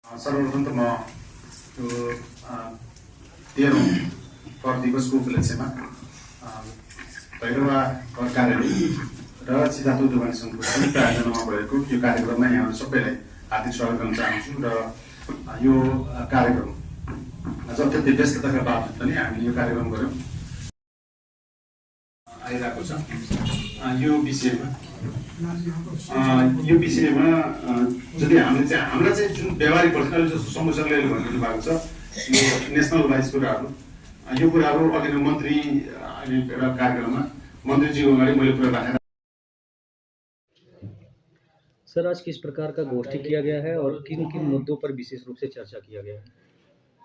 सर्वप्रथम त म यो 13औं कर दिवसको उपलक्ष्यमा भैरवा कर कार्यालय र सिद्धार्थ उद्योग संघको संयुक्त आयोजनामा भएको यो कार्यक्रममा यहाँ सबैलाई हार्दिक स्वागत गर्न चाहन्छु र यो कार्यक्रम जति व्यस्तताका बावजुद पनि हामीले यो कार्यक्रम गर्यौं आइरहेको छ। यो विषयमा जति हामीलाई चाहिँ जुन व्यवहारिक पर्सनल जस्तो समूहसँगले भन्नु भएको छ यो नेसनल वाइज कुराहरू यो कुराहरू अघि नै मन्त्री एउटा कार्यक्रममा मन्त्रीजीको अगाडि मैले कुरा राखेर। सर, आज किस प्रकार का गोष्ठी किया गया है और किन किन मुद्दों पर विशेष रूप से चर्चा किया गया है?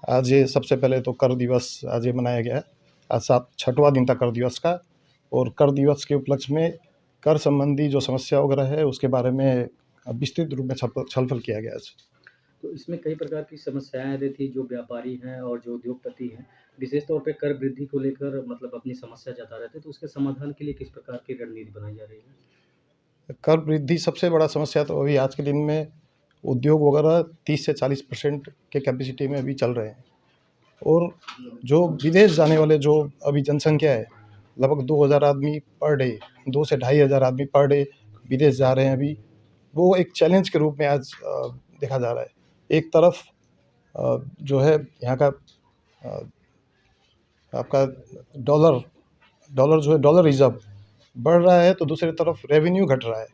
आज ये सबसे पहले तो कर दिवस आज ये मनाया गया है। आज 6वां दिन था कर दिवस का, और कर दिवस के उपलक्ष्य में कर संबंधी जो समस्या वगैरह है उसके बारे में विस्तृत रूप में छलफल किया गया है। तो इसमें कई प्रकार की समस्याएं आ रही थी। जो व्यापारी हैं और जो उद्योगपति हैं विशेष तौर पे कर वृद्धि को लेकर मतलब अपनी समस्या जता रहे थे, तो उसके समाधान के लिए किस प्रकार की रणनीति बनाई जा रही है? कर वृद्धि सबसे बड़ा समस्या तो अभी आज के दिन में उद्योग वगैरह 30 से 40% के कैपेसिटी में अभी चल रहे हैं, और जो विदेश जाने वाले जो अभी जनसंख्या है लगभग 2000 आदमी पर डे, 2 से 2500 आदमी पर डे विदेश जा रहे हैं अभी, वो एक चैलेंज के रूप में आज देखा जा रहा है। एक तरफ जो है यहाँ का आपका डॉलर जो है डॉलर रिजर्व बढ़ रहा है, तो दूसरी तरफ रेवेन्यू घट रहा है,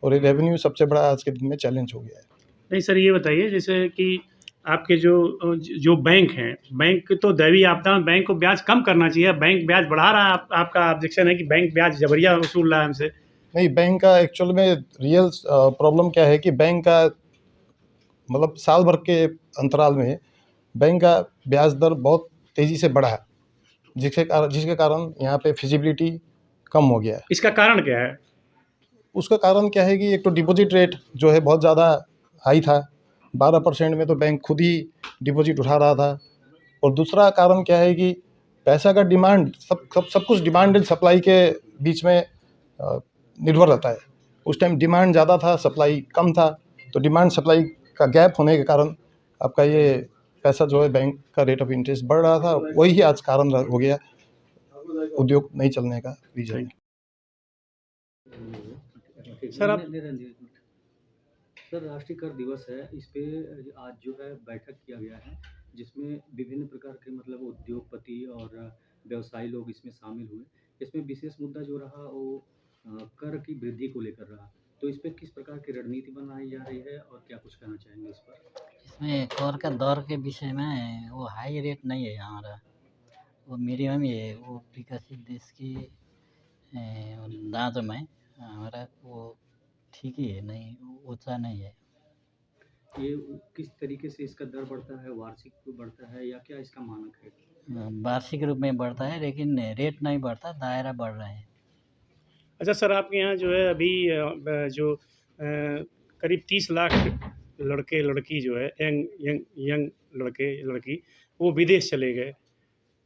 और ये रेवेन्यू सबसे बड़ा आज के दिन में चैलेंज हो गया है। नहीं सर, ये बताइए जैसे कि आपके जो बैंक हैं, बैंक तो दैवीय आपदा में बैंक को ब्याज कम करना चाहिए, बैंक ब्याज बढ़ा रहा है। आपका ऑब्जेक्शन है कि बैंक ब्याज जबरिया वसूल रहा है हमसे। नहीं, बैंक का एक्चुअल में रियल प्रॉब्लम क्या है कि बैंक का मतलब साल भर के अंतराल में बैंक का ब्याज दर बहुत तेज़ी से बढ़ा है, जिसके कारण यहाँ पे फिजिबिलिटी कम हो गया है। इसका कारण क्या है? उसका कारण क्या है कि एक तो डिपॉजिट रेट जो है बहुत ज़्यादा हाई था, 12% में तो बैंक खुद ही डिपॉजिट उठा रहा था, और दूसरा कारण क्या है कि पैसा का डिमांड सब कुछ डिमांड एंड सप्लाई के बीच में निर्भर रहता है। उस टाइम डिमांड ज़्यादा था, सप्लाई कम था, तो डिमांड सप्लाई का गैप होने के कारण आपका ये पैसा जो है बैंक का रेट ऑफ इंटरेस्ट बढ़ रहा था, वही ही आज कारण हो गया उद्योग नहीं चलने का रीजन। सर, राष्ट्रीय कर दिवस है, इस पे आज जो है बैठक किया गया है जिसमें विभिन्न प्रकार के मतलब उद्योगपति और व्यवसायी लोग इसमें शामिल हुए। इसमें विशेष मुद्दा जो रहा वो कर की वृद्धि को लेकर रहा, तो इस पे किस प्रकार की रणनीति बनाई जा रही है और क्या कुछ कहना चाहेंगे इस पर? इसमें कर का दर के विषय में वो हाई रेट नहीं है हमारा, वो मीडियम ही है। वो विकसित देश की दाँजों में हमारा वो ठीक ही है, नहीं ऊँचा नहीं है। ये किस तरीके से इसका दर बढ़ता है? वार्षिक बढ़ता है या क्या इसका मानक है? वार्षिक रूप में बढ़ता है, लेकिन रेट नहीं बढ़ता, दायरा बढ़ रहा है। अच्छा सर, आपके यहाँ जो है अभी जो करीब 30 लाख लड़के लड़की जो है यंग लड़के लड़की वो विदेश चले गए।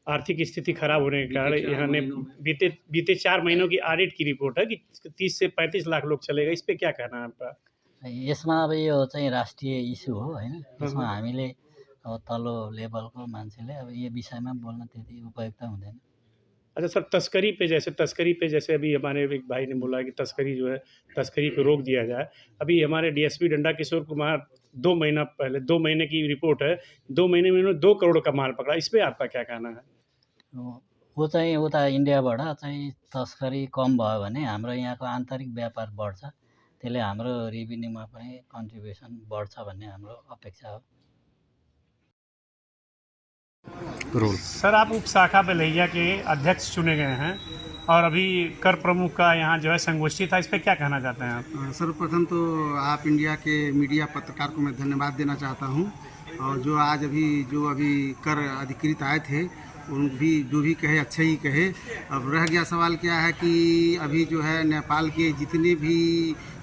आर्थिक स्थिति खराब होने के कारण यहाँ ने बीते 4 महीनों की ऑडिट की रिपोर्ट है कि 30 से 35 लाख लोग चले गए। इस पे क्या कहना है आपका? यसमा अब यो चाहिँ राष्ट्रिय इस्यु हो हैन, यसमा हामीले अब तल्लो लेभलको मान्छेले अब यो विषयमा बोल्न त्यति उपयुक्त हुँदैन। अच्छा सर, तस्करी पे जैसे अभी हमारे एक भाई ने बोला कि तस्करी जो है, तस्करी को रोक दिया जाए। अभी हमारे डीएसपी डंडा किशोर कुमार 2 महीना पहले 2 महीने की रिपोर्ट है, 2 महीने में उन्होंने 2 करोड़ का माल पकड़ा। इस पे आपका क्या कहना है? वो चाहिँ उता इन्डियाबाट चाहिँ तस्करी कम भयो भने हाम्रो यहाँको आन्तरिक व्यापार बढ्छ, त्यसले हाम्रो रेभिन्यूमा पनि कन्ट्रिब्युसन बढ्छ भन्ने हाम्रो अपेक्षा हो। सर, आप उप शाखा बलैया के अध्यक्ष चुने गए हैं और अभी कर प्रमुख का यहाँ जो है संगोष्ठी था, इस पे क्या कहना चाहते हैं आप? सर्वप्रथम तो आप इंडिया के मीडिया पत्रकार को मैं धन्यवाद देना चाहता हूँ, और जो आज अभी कर अधिकृत आए थे उन भी जो भी कहे अच्छे ही कहे। अब रह गया सवाल क्या है कि अभी जो है नेपाल के जितने भी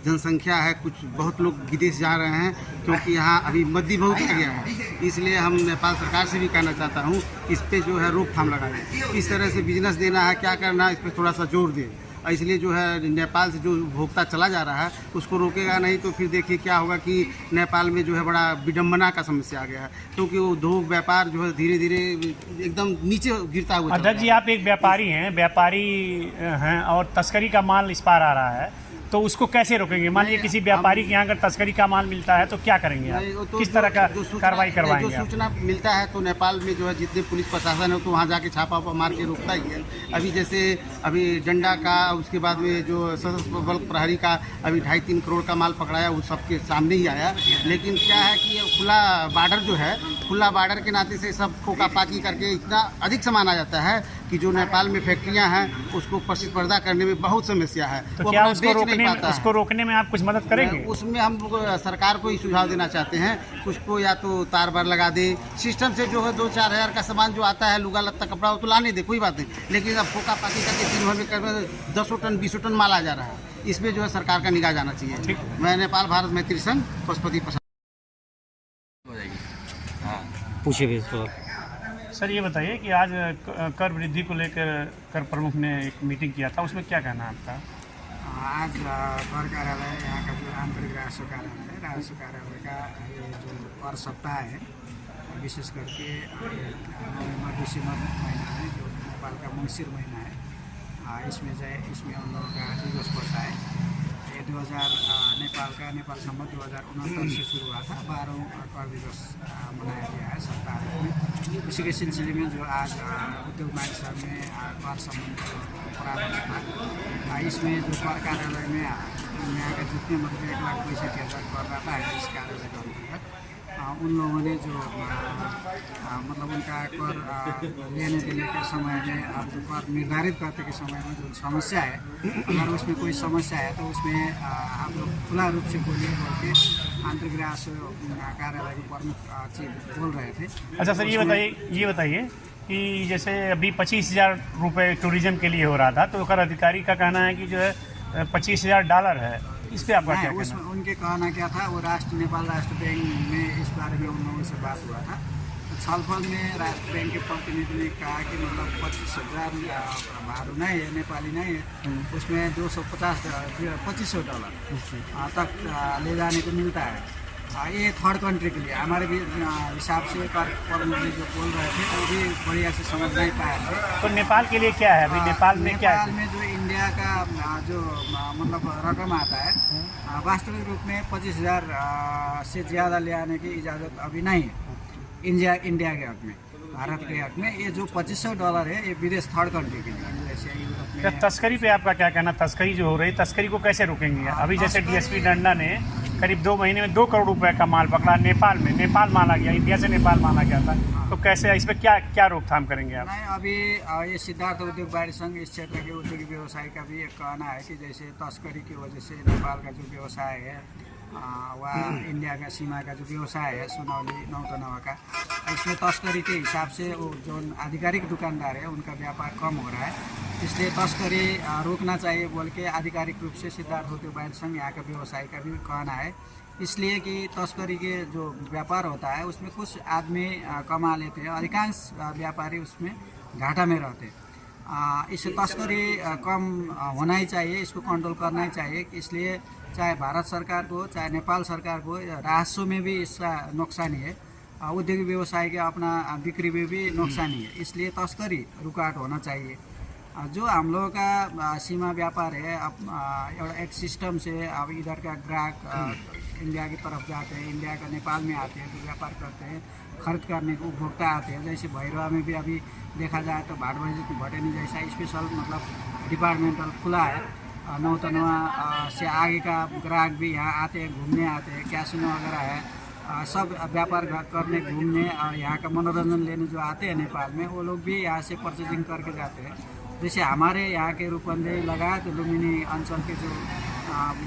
जनसंख्या है, कुछ बहुत लोग विदेश जा रहे हैं, क्योंकि यहाँ अभी मद्दी बहुत आ गया है। इसलिए हम नेपाल सरकार से भी कहना चाहता हूँ इस पे जो है रोकथाम लगाएं, किस तरह से बिजनेस देना है, क्या करना है, इस पर थोड़ा सा जोर दें। इसलिए जो है नेपाल से जो उपभोक्ता चला जा रहा है उसको रोकेगा नहीं तो फिर देखिए क्या होगा कि नेपाल में जो है बड़ा विडम्बना का समस्या आ गया है, क्योंकि वो उद्योग व्यापार जो है धीरे धीरे एकदम नीचे गिरता हुआ चल अध्यक्ष जी, रहा है। आप एक व्यापारी हैं और तस्करी का माल इस पार आ रहा है, तो उसको कैसे रोकेंगे? मान लीजिए किसी व्यापारी के यहाँ अगर तस्करी का माल मिलता है तो क्या करेंगे नहीं, आप? तो किस तरह का कार्रवाई जो करवाएंगे आप? सूचना मिलता है तो नेपाल में जो है जितने पुलिस प्रशासन है तो वहाँ जाके छापा मार के रोकता ही है। अभी जैसे अभी डंडा का, उसके बाद में जो सशस्त्र बल प्रहरी का अभी 2.5-3 करोड़ का माल पकड़ाया, वो सबके सामने ही आया। लेकिन क्या है कि ये खुला बार्डर जो है, खुला बार्डर के नाते से सब फोकापाकी करके इतना अधिक सामान आ जाता है कि जो नेपाल में फैक्ट्रियां हैं उसको प्रतिस्पर्धा करने में बहुत समस्या है। तो वो क्या अपना उसको बेच नहीं पाता है। रोकने में आप कुछ मदद करेंगे? उसमें हम लोग सरकार को ही सुझाव देना चाहते हैं, उसको या तो तार बार लगा दे, सिस्टम से जो है 2-4 हज़ार का सामान जो आता है, लुगा लत्ता कपड़ा, वो तो लाने दे, कोई बात नहीं। लेकिन अब फोका पाकी करके दिन भर में कर 10 टन 20 टन माल आ जा रहा है, इसमें जो है सरकार का निगाह जाना चाहिए। मैं नेपाल भारत मैत्री संघ पशुपति प्रसाद। पूछिए सर ये बताइए कि आज कर वृद्धि को लेकर कर प्रमुख ने एक मीटिंग किया था, उसमें क्या कहना है आपका? आज कर कार्यालय, यहाँ का जो आंतरिक राजस्व कार्यालय का ये जो कर सप्ताह है, विशेष करके नवंबर दिसंबर महीना है जो नेपाल का मंगसिर महीना है, इसमें उन लोगों का दिवस पड़ता है। ये 2000 नेपाल संवत 2069 से शुरू हुआ था, 12वां कर दिवस मनाया गया है सप्ताह में। इसी के सिलसिले में जो आज उद्योग महोत्सव में कर संबंधी परामर्श था, इसमें जो कर कार्यालय में यहाँ का जितने मतलब 1,65,000 करदाता है इस कार्यालय के अंतर्गत, उन लोगों ने जो मतलब उनका कर लेने देने के समय में अब जो कर निर्धारित करते के समय में जो समस्या है, अगर उसमें कोई समस्या है तो उसमें आप लोग खुला रूप से बोलिए बोल के आंतरिक राजस्व कार्यालय के प्रमुख चीफ बोल रहे थे। अच्छा सर, ये बताइए कि जैसे अभी 25,000 रुपये टूरिज्म के लिए हो रहा था, तो कर अधिकारी का कहना है कि जो है $25,000 है, इस पर आपका क्या कहना है? उनके कहना क्या था, वो नेपाल राष्ट्र बैंक में इस बारे में उन लोगों से बात हुआ था। छलफल में राष्ट्र बैंक के प्रतिनिधि ने कहा कि मतलब 25,000 भारू नहीं है, नेपाली नहीं है, उसमें $250-$2,500 तक ले जाने को मिलता है। ये थर्ड कंट्री के लिए हमारे भी हिसाब से प्रमुख जो बोल रहे थे वो भी बढ़िया से समझ नहीं पाए थे। तो नेपाल के लिए क्या है अभी? नेपाल में क्या है? नेपाल में जो इंडिया का जो मतलब रकम आता है, वास्तविक रूप में 25,000 से ज़्यादा ले आने की इजाज़त अभी नहीं है इंडिया के हक में, भारत के हक में। ये जो $2,500 है ये विदेश थर्ड कंट्री के लिए, जैसे यूरोप में। तस्करी पे आपका क्या कहना? तस्करी जो हो रही, तस्करी को कैसे रोकेंगे? अभी जैसे डीएसपी डंडा ने करीब 2 महीने में 2 करोड़ रुपए का माल पकड़ा नेपाल में, नेपाल माला गया, इंडिया से नेपाल माला गया था, तो कैसे इस पर क्या रोकथाम करेंगे आप? नहीं, अभी ये सिद्धार्थ उद्योग वाणिज्य संघ इस क्षेत्र के उद्योगी व्यवसायी का भी एक कहना है कि जैसे तस्करी की वजह से नेपाल का जो व्यवसाय है व इंडिया का सीमा का जो व्यवसाय है सुनौली नौतनवा का, इसमें तस्करी के हिसाब से वो जो आधिकारिक दुकानदार है उनका व्यापार कम हो रहा है, इसलिए तस्करी रोकना चाहिए बोल के आधिकारिक रूप से सिद्धार्थ उद्योग वाणिज्य संघ यहाँ का व्यवसायी का भी कहना है। इसलिए कि तस्करी के जो व्यापार होता है उसमें कुछ आदमी कमा लेते हैं, अधिकांश व्यापारी उसमें घाटा में रहते हैं। इससे तस्करी कम होना ही चाहिए, इसको कंट्रोल करना ही चाहिए। इसलिए चाहे भारत सरकार को चाहे नेपाल सरकार को राजस्व में भी इसका नुकसानी है, उद्योगी व्यवसाय के अपना बिक्री में भी नुकसानी है, इसलिए तस्करी रुकावट होना चाहिए। जो हम लोगों का सीमा व्यापार है, अब एक सिस्टम से अब इधर का ग्राहक इंडिया की तरफ जाते हैं, इंडिया का नेपाल में आते हैं तो व्यापार करते हैं, खरीद करने को उपभोक्ता आते हैं। जैसे भैरवा में भी अभी देखा जाए तो भटेनी जैसा स्पेशल मतलब डिपार्टमेंटल खुला है, नौतनवा से आगे का ग्राहक भी यहाँ आते हैं, घूमने आते हैं, कैसीनो वगैरह है, सब व्यापार करने घूमने और यहाँ का मनोरंजन लेने जो आते हैं नेपाल में, वो लोग भी यहाँ से परचेजिंग करके जाते हैं। जैसे हमारे यहाँ के रूपन्देही लगायत लुम्बिनी अंचल के जो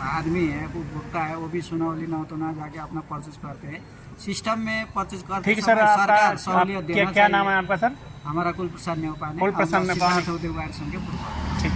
आदमी है, उपभोक्ता है, वो भी सुनौली नौतनवा जाके अपना परचेज करते हैं। सिस्टम में परचेज करते ठीक सर, सरकार सहूलियत देना चाहिए। क्या नाम है आपका सर? हमारा कुलप्रसाद नेउपा ने, कुलप्रसाद नेउपा, उद्योग वाणिज्य संघ के पूर्व। ठीक।